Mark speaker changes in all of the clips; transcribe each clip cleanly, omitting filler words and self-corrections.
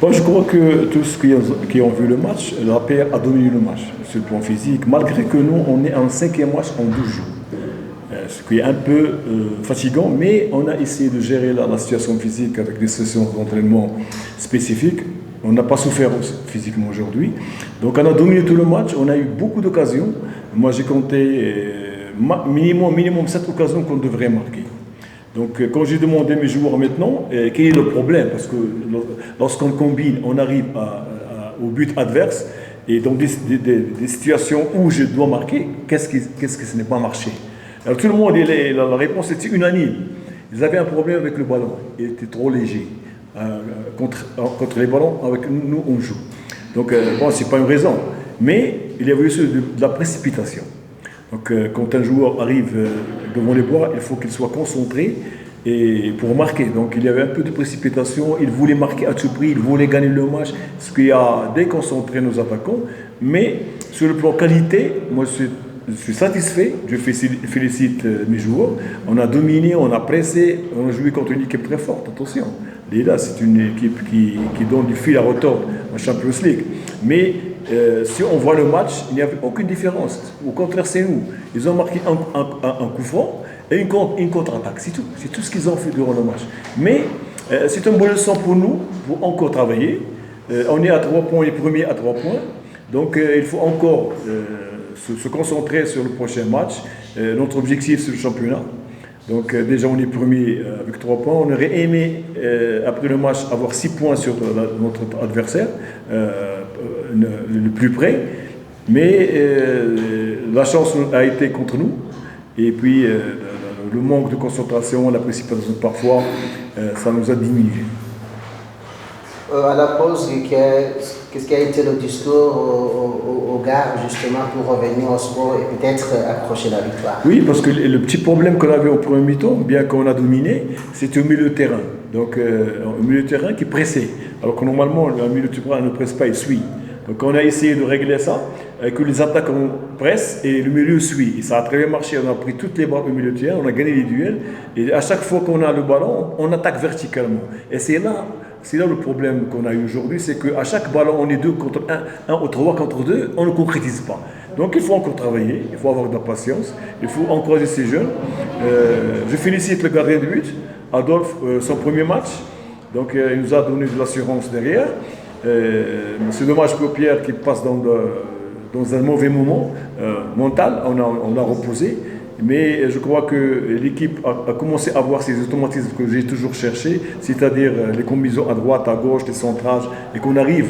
Speaker 1: Bon, je crois que tous qui ont vu le match, la paire a dominé le match sur le plan physique, malgré que nous, on est en cinquième match en 12 jours. Ce qui est un peu fatigant, mais on a essayé de gérer la situation physique avec des sessions d'entraînement spécifiques. On n'a pas souffert physiquement aujourd'hui. Donc on a dominé tout le match, on a eu beaucoup d'occasions. Moi j'ai compté minimum 7 occasions qu'on devrait marquer. Donc quand j'ai demandé à mes joueurs maintenant, quel est le problème? Parce que lorsqu'on combine, on arrive au but adverse, et dans des situations où je dois marquer, qu'est-ce que ce n'est pas marché? Alors tout le monde, la réponse était unanime. Ils avaient un problème avec le ballon. Il était trop léger. Contre les ballons, avec nous, on joue. Donc, bon, ce n'est pas une raison. Mais il y avait aussi de la précipitation. Donc, quand un joueur arrive devant les bois, il faut qu'il soit concentré pour marquer. Donc, il y avait un peu de précipitation. Il voulait marquer à tout prix. Il voulait gagner le match, ce qui a déconcentré nos attaquants. Mais sur le plan qualité, moi, je suis satisfait, je félicite mes joueurs. On a dominé, on a pressé, on a joué contre une équipe très forte, attention. Lila, c'est une équipe qui donne du fil à retordre en Champions League. Mais si on voit le match, il n'y avait aucune différence. Au contraire, c'est nous. Ils ont marqué un coup franc et une contre-attaque. C'est tout. C'est tout ce qu'ils ont fait durant le match. Mais c'est une bonne leçon pour nous, pour encore travailler. On est à 3 points, les premiers à 3 points. Donc il faut encore se concentrer sur le prochain match. Notre objectif, c'est le championnat. Donc déjà, on est premier avec 3 points. On aurait aimé, après le match, avoir 6 points sur notre adversaire, le plus près. Mais la chance a été contre nous. Et puis, le manque de concentration, la précipitation parfois, ça nous a diminué.
Speaker 2: À la pause, qu'est-ce qui a été le discours aux gars justement pour revenir au sport et peut-être accrocher la victoire?
Speaker 1: Oui, parce que le petit problème qu'on avait au premier mi-temps, bien qu'on a dominé, c'était au milieu de terrain. Donc, au milieu de terrain qui pressait. Alors que normalement, le milieu de terrain ne presse pas, il suit. Donc, on a essayé de régler ça, que les attaquants pressent et le milieu suit. Et ça a très bien marché. On a pris toutes les balles au milieu de terrain, on a gagné les duels. Et à chaque fois qu'on a le ballon, on attaque verticalement. Et c'est là le problème qu'on a eu aujourd'hui, c'est qu'à chaque ballon, on est 2 contre 1 ou 3 contre 2, on ne concrétise pas. Donc il faut encore travailler, il faut avoir de la patience, il faut encourager ces jeunes. Je félicite le gardien de but, Adolphe, son premier match. Donc il nous a donné de l'assurance derrière. C'est dommage pour Pierre qui passe dans un mauvais moment mental, on a reposé. Mais je crois que l'équipe a commencé à avoir ces automatismes que j'ai toujours cherchés, c'est-à-dire les combinaisons à droite, à gauche, les centrages, et qu'on arrive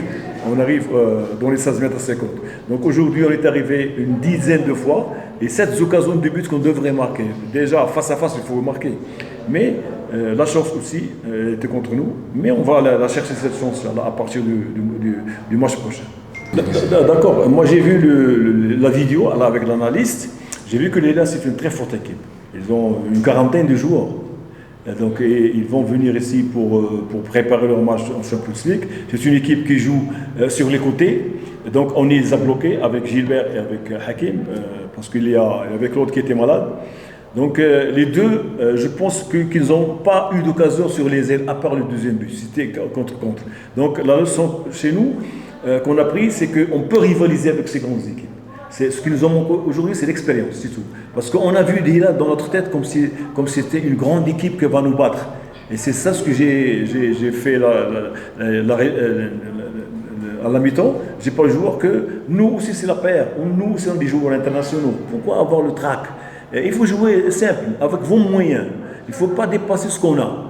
Speaker 1: dans les 16 mètres à 50. Donc aujourd'hui, on est arrivé une dizaine de fois, et 7 occasions de but qu'on devrait marquer. Déjà, face à face, il faut marquer. Mais la chance aussi était contre nous, mais on va la chercher cette chance-là à partir du match prochain. D'accord, moi j'ai vu la vidéo là, avec l'analyste. J'ai vu que l'ELA, c'est une très forte équipe. Ils ont une quarantaine de joueurs. Donc, ils vont venir ici pour préparer leur match en Champions League. C'est une équipe qui joue sur les côtés. Donc, on les a bloqués avec Gilbert et avec Hakim, parce qu'il y a avec l'autre qui était malade. Donc, les deux, je pense qu'ils n'ont pas eu d'occasion sur les ailes, à part le deuxième but. C'était contre-contre. Donc, la leçon chez nous qu'on a pris, c'est qu'on peut rivaliser avec ces grandes équipes. Ce qui nous en manque aujourd'hui, c'est l'expérience, c'est tout. Parce qu'on a vu déjà dans notre tête comme si c'était une grande équipe qui va nous battre. Et c'est ça ce que j'ai fait à la mi-temps. J'ai pas le joueur que nous aussi c'est la paire. Nous aussi on est des joueurs internationaux. Pourquoi avoir le trac? Il faut jouer simple, avec vos moyens. Il ne faut pas dépasser ce qu'on a.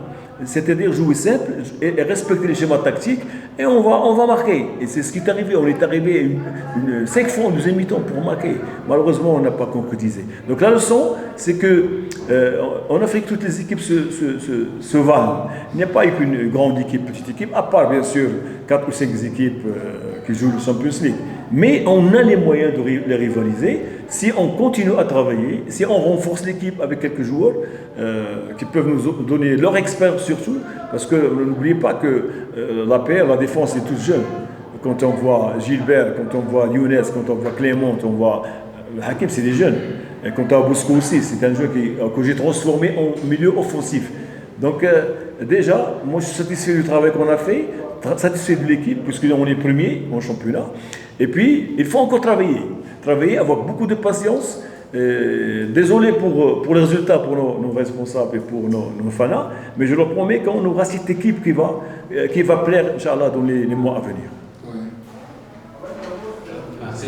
Speaker 1: C'est-à-dire jouer simple et respecter les schémas tactiques et on va marquer. Et c'est ce qui est arrivé. On est arrivé 5 fois en deuxième mi-temps pour marquer. Malheureusement, on n'a pas concrétisé. Donc la leçon, c'est que en Afrique, toutes les équipes se valent. Il n'y a pas une grande équipe, petite équipe, à part bien sûr 4 ou 5 équipes qui jouent le Champions League. Mais on a les moyens de les rivaliser si on continue à travailler, si on renforce l'équipe avec quelques joueurs qui peuvent nous donner leur expérience surtout, parce que n'oubliez pas que la paire, la défense est toute jeune. Quand on voit Gilbert, quand on voit Younes, quand on voit Clément, on voit Hakim, c'est des jeunes. Et quand on a Bosco aussi, c'est un jeu que j'ai transformé en milieu offensif. Donc déjà, moi je suis satisfait du travail qu'on a fait, satisfait de l'équipe, puisqu'on est premier en championnat. Et puis, il faut encore travailler, avoir beaucoup de patience. Désolé pour les résultats, pour nos responsables et pour nos fans, mais je leur promets qu'on aura cette équipe qui va plaire, Inch'Allah, dans les mois à venir.
Speaker 3: Merci.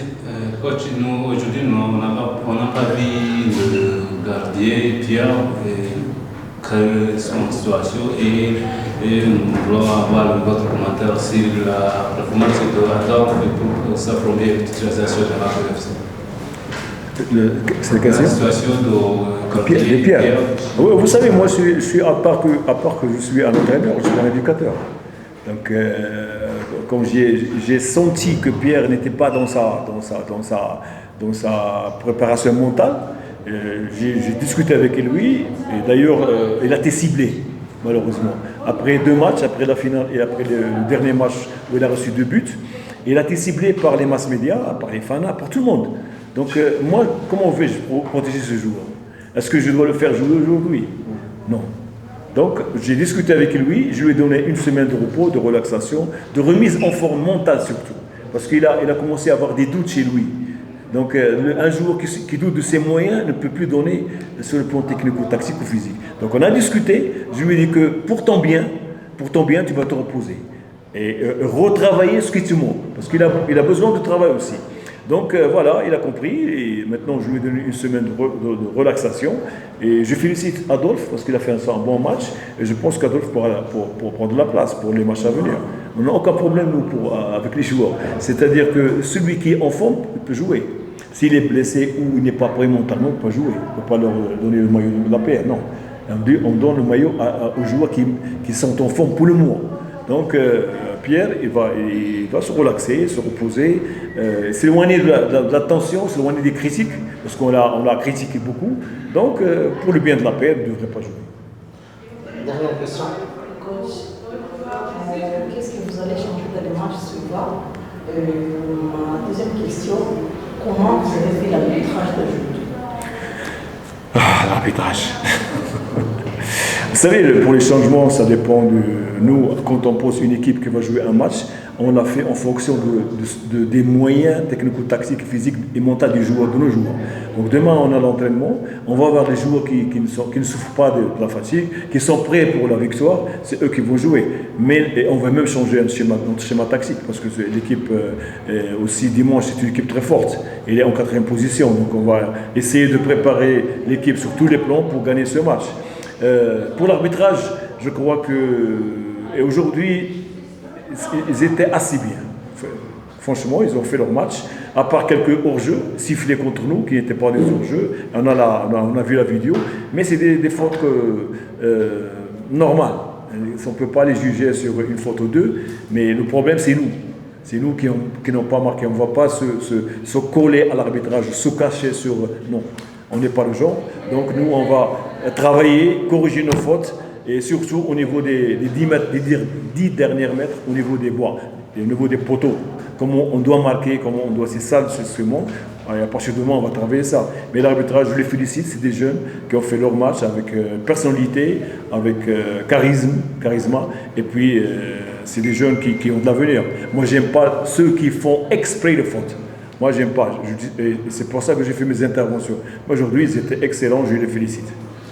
Speaker 3: Coach, nous, aujourd'hui, on n'a pas vu le gardien, Pierre, créer son situation et nous voulons avoir votre commentaire sur la performance de Adam pour sa première utilisation de la FC.
Speaker 1: C'est la
Speaker 3: situation
Speaker 1: de Pierre. Oui, vous savez, moi, je suis à part que je suis un entraîneur, je suis un éducateur. Donc, quand j'ai senti que Pierre n'était pas dans sa préparation mentale, j'ai discuté avec lui, et d'ailleurs, il a été ciblé, malheureusement. Après 2 matchs, après la finale et après le dernier match où il a reçu 2 buts, il a été ciblé par les mass médias, par les fans, par tout le monde. Donc, moi, comment vais-je protéger ce joueur? Est-ce que je dois le faire jouer aujourd'hui? Non. Donc, j'ai discuté avec lui, je lui ai donné 1 semaine de repos, de relaxation, de remise en forme mentale surtout. Parce qu'il a commencé à avoir des doutes chez lui. Donc, un joueur qui doute de ses moyens ne peut plus donner sur le plan technico-tactique ou physique. Donc, on a discuté, je lui ai dit que pour ton bien, tu vas te reposer. Et retravailler ce qui te manque. Parce qu'il a besoin de travail aussi. Donc voilà, il a compris et maintenant je lui ai donné 1 semaine de relaxation et je félicite Adolphe parce qu'il a fait un bon match et je pense qu'Adolphe pourra pour prendre la place pour les matchs à venir. On n'a aucun problème nous avec les joueurs, c'est-à-dire que celui qui est en forme il peut jouer. S'il est blessé ou il n'est pas prêt mentalement, il peut jouer. On ne peut pas leur donner le maillot de la paix, non. On donne le maillot aux joueurs qui sont en forme pour le mois. Donc Pierre, il va se relaxer, se reposer, s'éloigner de la tension, s'éloigner des critiques, parce qu'on l'a critiqué beaucoup. Donc, pour le bien de la paix, il ne devrait pas jouer.
Speaker 2: Dernière question.
Speaker 4: Coach, qu'est-ce que vous allez changer dans les matchs suivants? Ma deuxième question, comment vous avez fait l'arbitrage d'aujourd'hui?
Speaker 1: L'arbitrage. Vous savez, pour les changements, ça dépend de nous. Quand on pose une équipe qui va jouer un match, on l'a fait en fonction des moyens technico-tactiques, physiques et mentaux des joueurs, de nos joueurs. Donc demain, on a l'entraînement, on va avoir des joueurs qui ne souffrent pas de la fatigue, qui sont prêts pour la victoire, c'est eux qui vont jouer. Mais on va même changer notre schéma tactique, parce que l'équipe aussi dimanche, c'est une équipe très forte. Elle est en 4e position, donc on va essayer de préparer l'équipe sur tous les plans pour gagner ce match. Pour l'arbitrage, je crois que aujourd'hui, ils étaient assez bien. Franchement, ils ont fait leur match, à part quelques hors-jeux sifflés contre nous, qui n'étaient pas des hors-jeux. On a vu la vidéo, mais c'est des fautes normales. On ne peut pas les juger sur une faute ou deux, mais le problème, c'est nous. C'est nous qui n'ont pas marqué. On ne va pas se coller à l'arbitrage, se cacher sur... Non, on n'est pas le genre. Donc nous, on va travailler, corriger nos fautes, et surtout au niveau des 10 derniers mètres, au niveau des bois, au niveau des poteaux. Comment on doit marquer, comment on doit... C'est ça le instrument. Et à partir de demain, on va travailler ça. Mais l'arbitrage, je les félicite, c'est des jeunes qui ont fait leur match avec personnalité, avec charisme, et puis c'est des jeunes qui ont de l'avenir. Moi, j'aime pas ceux qui font exprès de faute. Moi, j'aime pas. C'est pour ça que j'ai fait mes interventions. Aujourd'hui, ils étaient excellents, je les félicite.